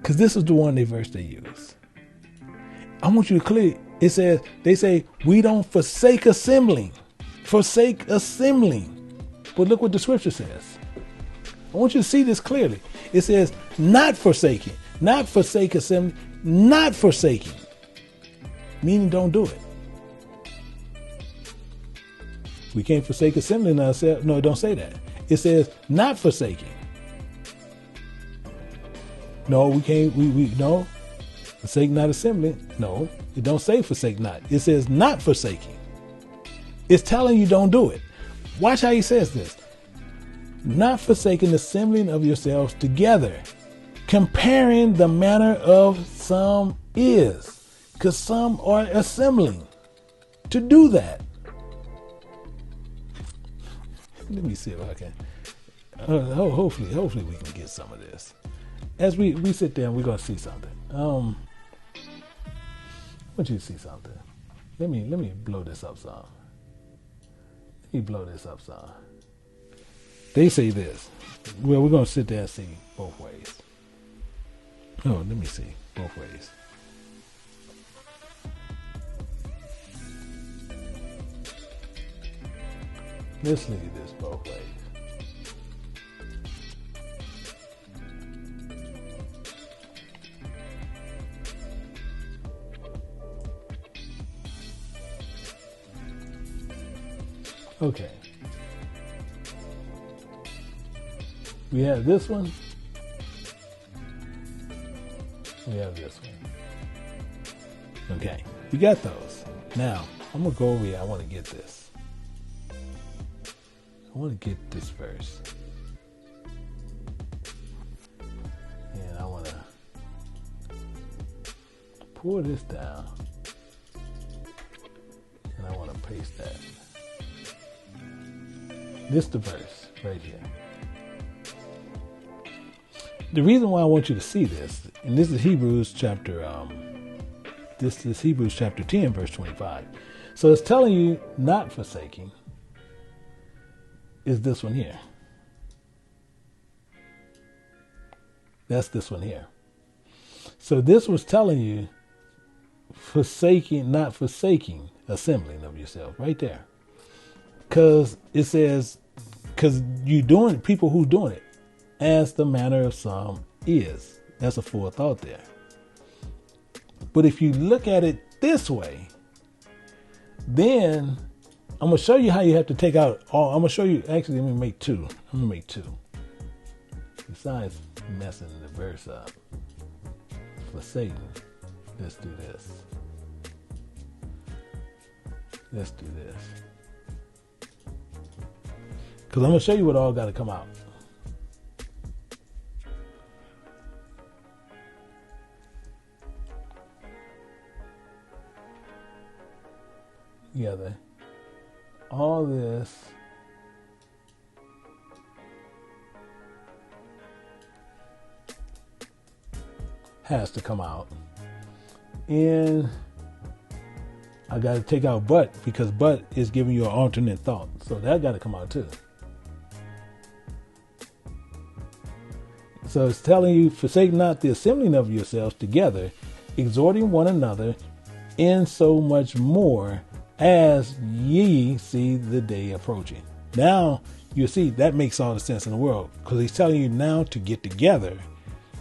because this is the one verse they use. I want you to clear. It says, they say, we don't forsake assembling. Forsake assembling. But look what the scripture says. I want you to see this clearly. It says, not forsaking. Not forsake assembling. Not forsaking. Meaning don't do it. We can't forsake assembling ourselves. No, it don't say that. It says not forsaking. No, we can't. We no. Forsake not assembling. No, it don't say forsake not. It says not forsaking. It's telling you don't do it. Watch how he says this. Not forsaking assembling of yourselves together. Comparing the manner of some is. Because some are assembling to do that. Let me see if I can. Hopefully we can get some of this. As we sit there and we're going to see something. I want you to see something. Let me blow this up some. They say this. Well, we're going to sit there and see both ways. Oh, let me see both ways. Let's look at this both ways. Okay. We have this one. We have this one. Okay. We got those. Now, I'm going to go over here. I want to get this. I want to get this verse. And I want to pour this down. And I want to paste that. This is the verse right here. The reason why I want you to see this, and this is Hebrews chapter 10, verse 25. So it's telling you not forsaking is this one here. That's this one here. So this was telling you forsaking, not forsaking assembling of yourself right there. Because it says, because you doing it, people who doing it, as the manner of some is. That's a full thought there. But if you look at it this way, then I'm going to show you how you have to take out all. I'm going to show you, actually, let me make two. I'm going to make two. Besides messing the verse up. Forsaking. Let's do this. Let's do this. Because I'm going to show you what all got to come out. Together. All this has to come out. And I got to take out but, because but is giving you an alternate thought. So that got to come out too. So it's telling you, forsake not the assembling of yourselves together, exhorting one another, in so much more as ye see the day approaching. Now, you see, that makes all the sense in the world, because he's telling you now to get together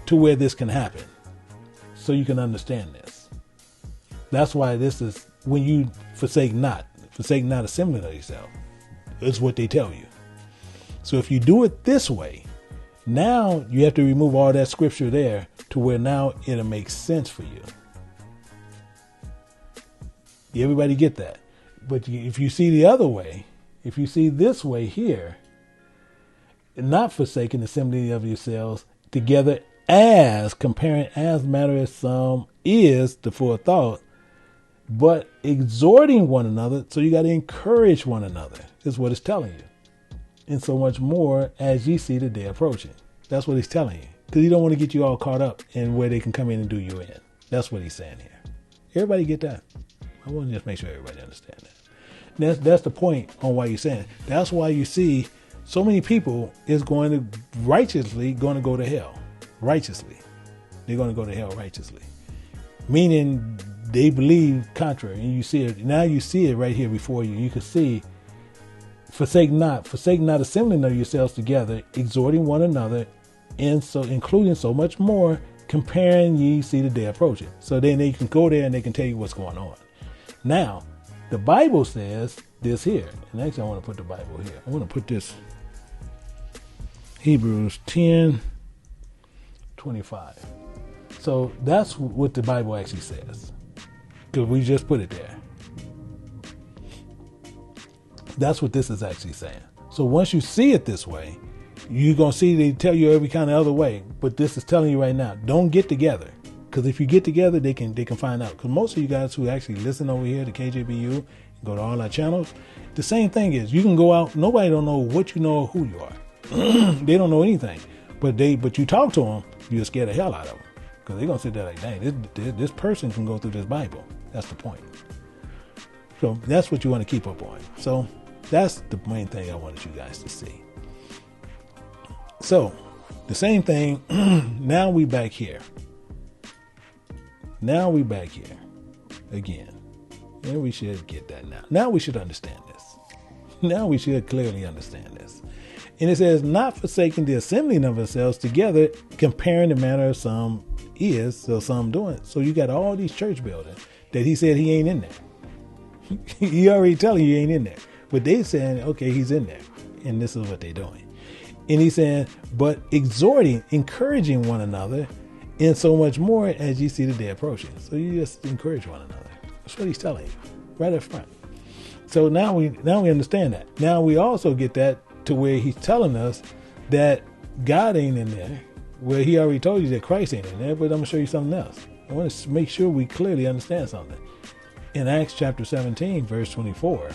to where this can happen, so you can understand this. That's why this is, when you forsake not assembling of yourself. It's what they tell you. So if you do it this way, now you have to remove all that scripture there to where now it'll make sense for you. Everybody get that? But if you see the other way, if you see this way here, not forsaking assembling of yourselves together, as comparing as matter as some is the full thought, but exhorting one another. So you got to encourage one another, is what it's telling you. And so much more as ye see the day approaching. That's what he's telling you, because he don't want to get you all caught up in where they can come in and do you in. That's what he's saying here. Everybody get that? I want to just make sure everybody understands that. That's the point on why you're saying it. That's why you see so many people is righteously going to go to hell. Righteously. they're going to go to hell righteously. Meaning they believe contrary. And you see it. Now you see it right here before you. You can see, forsake not assembling of yourselves together, exhorting one another, and so including so much more, comparing ye see the day approaching. So then they can go there and they can tell you what's going on. Now, the Bible says this here. And actually I want to put the Bible here. I want to put this Hebrews 10:25. So that's what the Bible actually says. Because we just put it there. That's what this is actually saying. So once you see it this way, you're going to see they tell you every kind of other way. But this is telling you right now, don't get together. Because if you get together, they can find out. Because most of you guys who actually listen over here to KJBU, go to all our channels, the same thing is you can go out. Nobody don't know what you know or who you are. They don't know anything. But you talk to them, you'll scare the hell out of them. Because they're going to sit there like, dang, this person can go through this Bible. That's the point. So that's what you want to keep up on. So that's the main thing I wanted you guys to see. So the same thing. Now we back here. Now we back here again. And we should get that now. Now we should understand this. Now we should clearly understand this. And it says, not forsaking the assembling of ourselves together, comparing the manner of some is, so some doing. So you got all these church buildings that he said he ain't in there. He already telling you he ain't in there. But they saying, okay, he's in there. And this is what they're doing. And he's saying, but exhorting, encouraging one another, and so much more as you see the day approaching. So you just encourage one another. That's what he's telling you right up front. So now we understand that. Now we also get that to where he's telling us that God ain't in there. Well, he already told you that Christ ain't in there, but I'm going to show you something else. I want to make sure we clearly understand something. In Acts chapter 17, verse 24,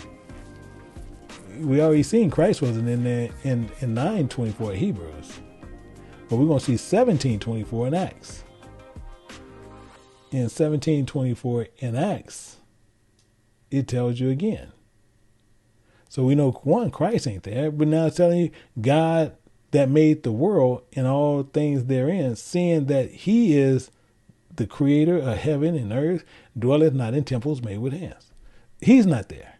we already seen Christ wasn't in there in 9:24 Hebrews. But we're going to see 17:24 in Acts. In 17:24 in Acts, it tells you again. So we know, one, Christ ain't there, but now it's telling you God that made the world and all things therein, seeing that he is the creator of heaven and earth, dwelleth not in temples made with hands. He's not there.